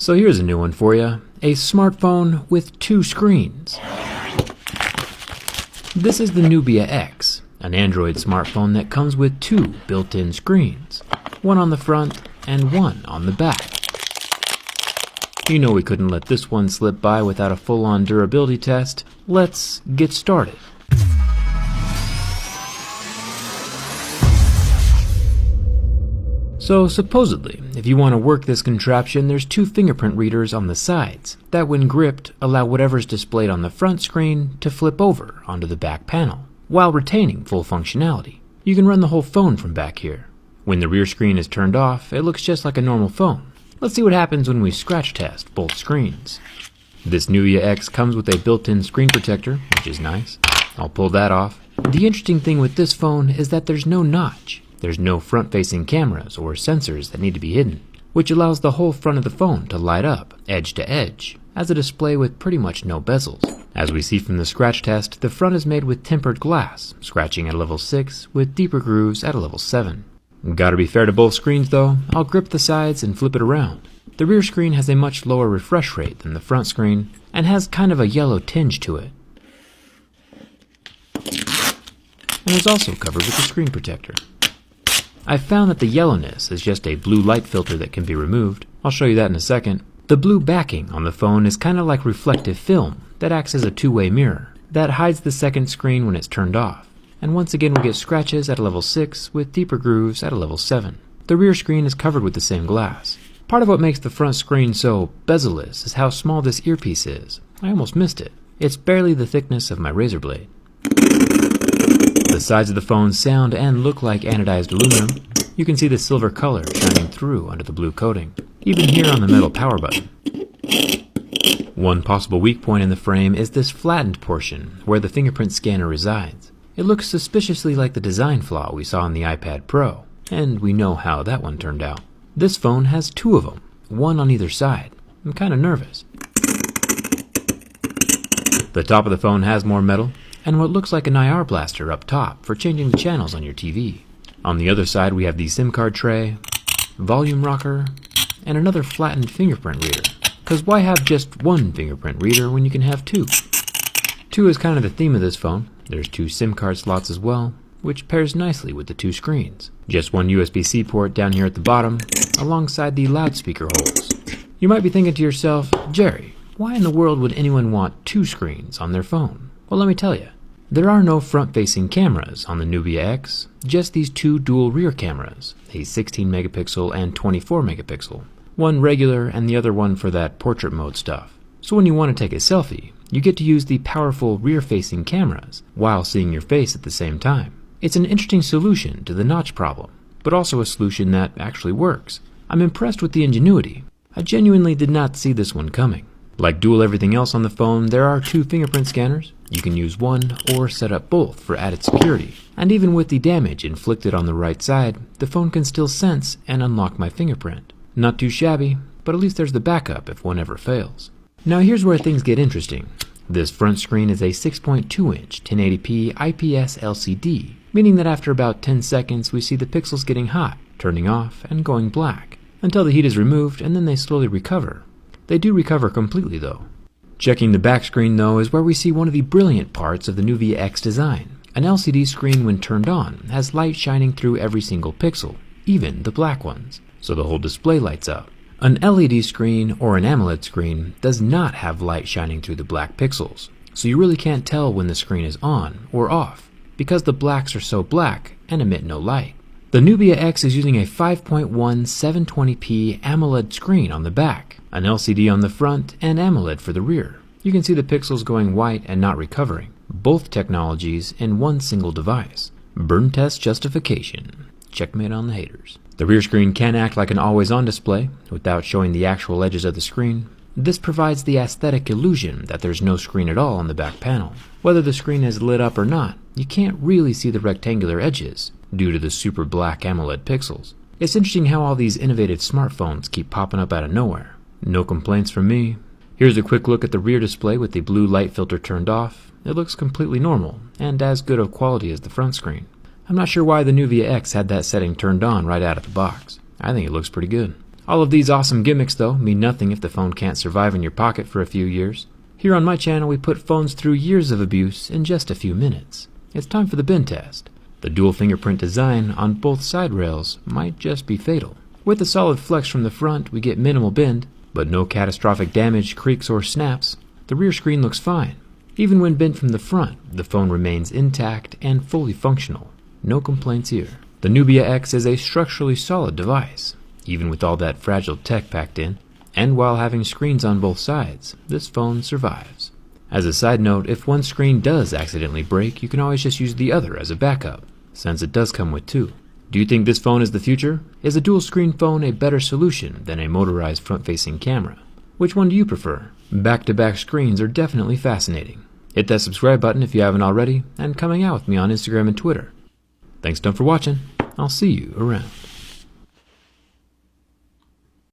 So here's a new one for you, a smartphone with two screens. This is the Nubia X, an Android smartphone that comes with two built-in screens, one on the front and one on the back. You know we couldn't let this one slip by without a full-on durability test. Let's get started. So supposedly, if you want to work this contraption, there's two fingerprint readers on the sides that when gripped allow whatever's displayed on the front screen to flip over onto the back panel, while retaining full functionality. You can run the whole phone from back here. When the rear screen is turned off, it looks just like a normal phone. Let's see what happens when we scratch test both screens. This Nubia X comes with a built-in screen protector, which is nice. I'll pull that off. The interesting thing with this phone is that there's no notch. There's no front-facing cameras or sensors that need to be hidden, which allows the whole front of the phone to light up, edge to edge, as a display with pretty much no bezels. As we see from the scratch test, the front is made with tempered glass, scratching at a level 6 with deeper grooves at a level 7. Gotta be fair to both screens though, I'll grip the sides and flip it around. The rear screen has a much lower refresh rate than the front screen, and has kind of a yellow tinge to it. And is also covered with a screen protector. I've found that the yellowness is just a blue light filter that can be removed. I'll show you that in a second. The blue backing on the phone is kind of like reflective film that acts as a two-way mirror that hides the second screen when it's turned off. And once again we get scratches at a level 6 with deeper grooves at a level 7. The rear screen is covered with the same glass. Part of what makes the front screen so bezel-less is how small this earpiece is. I almost missed it. It's barely the thickness of my razor blade. The sides of the phone sound and look like anodized aluminum. You can see the silver color shining through under the blue coating, even here on the metal power button. One possible weak point in the frame is this flattened portion where the fingerprint scanner resides. It looks suspiciously like the design flaw we saw in the iPad Pro, and we know how that one turned out. This phone has two of them, one on either side. I'm kind of nervous. The top of the phone has more metal, and what looks like an IR blaster up top for changing the channels on your TV. On the other side we have the SIM card tray, volume rocker, and another flattened fingerprint reader. Cause why have just one fingerprint reader when you can have two? Two is kind of the theme of this phone. There's two SIM card slots as well, which pairs nicely with the two screens. Just one USB-C port down here at the bottom, alongside the loudspeaker holes. You might be thinking to yourself, Jerry, why in the world would anyone want two screens on their phone? Well, let me tell you. There are no front-facing cameras on the Nubia X, just these two dual rear cameras, a 16 megapixel and 24 megapixel. One regular and the other one for that portrait mode stuff. So when you want to take a selfie, you get to use the powerful rear-facing cameras while seeing your face at the same time. It's an interesting solution to the notch problem, but also a solution that actually works. I'm impressed with the ingenuity. I genuinely did not see this one coming. Like dual everything else on the phone, there are two fingerprint scanners. You can use one or set up both for added security. And even with the damage inflicted on the right side, the phone can still sense and unlock my fingerprint. Not too shabby, but at least there's the backup if one ever fails. Now here's where things get interesting. This front screen is a 6.2-inch 1080p IPS LCD, meaning that after about 10 seconds we see the pixels getting hot, turning off, and going black, until the heat is removed and then they slowly recover. They do recover completely though. Checking the back screen though is where we see one of the brilliant parts of the Nubia X design. An LCD screen when turned on has light shining through every single pixel, even the black ones, so the whole display lights up. An LED screen or an AMOLED screen does not have light shining through the black pixels, so you really can't tell when the screen is on or off, because the blacks are so black and emit no light. The Nubia X is using a 5.1 720p AMOLED screen on the back, an LCD on the front, and AMOLED for the rear. You can see the pixels going white and not recovering, both technologies in one single device. Burn test justification. Checkmate on the haters. The rear screen can act like an always-on display without showing the actual edges of the screen. This provides the aesthetic illusion that there's no screen at all on the back panel. Whether the screen is lit up or not, you can't really see the rectangular edges due to the super black AMOLED pixels. It's interesting how all these innovative smartphones keep popping up out of nowhere. No complaints from me. Here's a quick look at the rear display with the blue light filter turned off. It looks completely normal and as good of quality as the front screen. I'm not sure why the Nubia X had that setting turned on right out of the box. I think it looks pretty good. All of these awesome gimmicks, though, mean nothing if the phone can't survive in your pocket for a few years. Here on my channel, we put phones through years of abuse in just a few minutes. It's time for the bend test. The dual fingerprint design on both side rails might just be fatal. With a solid flex from the front, we get minimal bend, but no catastrophic damage, creaks, or snaps. The rear screen looks fine. Even when bent from the front, the phone remains intact and fully functional. No complaints here. The Nubia X is a structurally solid device, even with all that fragile tech packed in, and while having screens on both sides, this phone survives. As a side note, if one screen does accidentally break, you can always just use the other as a backup, since it does come with two. Do you think this phone is the future? Is a dual screen phone a better solution than a motorized front-facing camera? Which one do you prefer? Back-to-back screens are definitely fascinating. Hit that subscribe button if you haven't already, and coming out with me on Instagram and Twitter. Thanks for watching. I'll see you around.